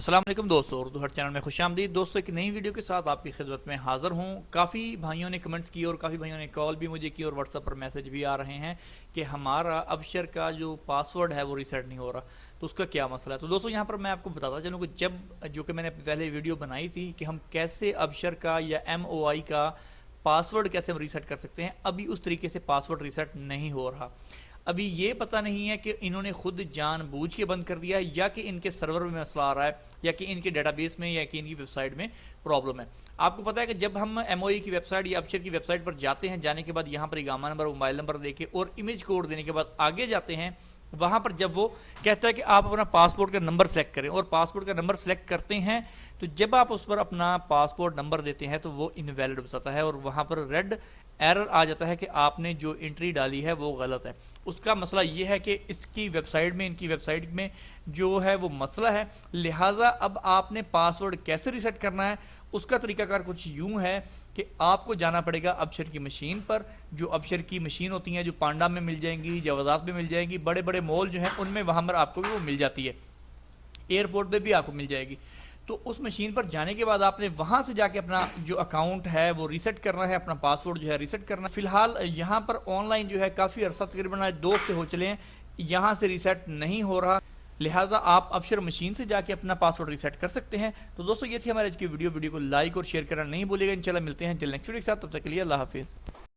السلام علیکم دوستو، اردو ہر چینل میں خوش آمدید دوستو۔ ایک نئی ویڈیو کے ساتھ آپ کی خدمت میں حاضر ہوں۔ کافی بھائیوں نے کمنٹس کی اور کافی بھائیوں نے کال بھی مجھے کی اور واٹس ایپ پر میسج بھی آ رہے ہیں کہ ہمارا ابشر کا جو پاسورڈ ہے وہ ریسیٹ نہیں ہو رہا، تو اس کا کیا مسئلہ ہے۔ تو دوستو یہاں پر میں آپ کو بتاتا چلوں کہ جو کہ میں نے پہلے ویڈیو بنائی تھی کہ ہم کیسے ابشر کا یا MOI کا پاسورڈ کیسے ہم ریسیٹ کر سکتے ہیں، ابھی اس طریقے سے پاسورڈ ریسیٹ نہیں ہو رہا۔ ابھی یہ پتہ نہیں ہے کہ انہوں نے خود جان بوجھ کے بند کر دیا ہے یا کہ ان کے سرور میں مسئلہ آ رہا ہے یا کہ ان کے ڈیٹا بیس میں یا کہ ان کی ویب سائٹ میں پرابلم ہے۔ آپ کو پتہ ہے کہ جب ہم MOE کی ویب سائٹ یا ابشر کی ویب سائٹ پر جاتے ہیں، جانے کے بعد یہاں پر اقامہ نمبر، موبائل نمبر دے کے اور امیج کوڈ دینے کے بعد آگے جاتے ہیں، وہاں پر جب وہ کہتا ہے کہ آپ اپنا پاسپورٹ کا نمبر سلیکٹ کریں اور پاسپورٹ کا نمبر سلیکٹ کرتے ہیں، تو جب آپ اس پر اپنا پاسپورٹ نمبر دیتے ہیں تو وہ انویلڈ بتاتا ہے اور وہاں پر ریڈ ایرر آ جاتا ہے کہ آپ نے جو انٹری ڈالی ہے وہ غلط ہے۔ اس کا مسئلہ یہ ہے کہ اس کی ویب سائٹ میں، ان کی ویب سائٹ میں جو ہے وہ مسئلہ ہے، لہٰذا اب آپ نے پاسورڈ کیسے ریسیٹ کرنا ہے، اس کا طریقہ کار کچھ یوں ہے کہ آپ کو جانا پڑے گا ابشر کی مشین پر۔ جو ابشر کی مشین ہوتی ہیں جو پانڈا میں مل جائیں گی، جوازات میں مل جائیں گی، بڑے بڑے مال جو ہیں ان میں وہاں پر آپ کو بھی وہ مل جاتی ہے، ایئرپورٹ پہ بھی آپ کو مل جائے گی۔ تو اس مشین پر جانے کے بعد آپ نے وہاں سے جا کے اپنا جو اکاؤنٹ ہے وہ ریسیٹ کرنا ہے، اپنا پاسورڈ جو ہے ریسیٹ کرنا ہے۔ فی الحال یہاں پر آن لائن جو ہے کافی عرصہ، تقریباً 2 ہفتے ہو چلے ہیں، یہاں سے ریسیٹ نہیں ہو رہا، لہٰذا آپ ابشر مشین سے جا کے اپنا پاسورڈ ریسیٹ کر سکتے ہیں۔ تو دوستو یہ تھی ہمارے آج کی ویڈیو کو لائک اور شیئر کرنا نہیں بھولے گا۔ انشاءاللہ ملتے ہیں جلد نیکسٹ ویڈیو کے ساتھ، تب تک کے لیے اللہ حافظ۔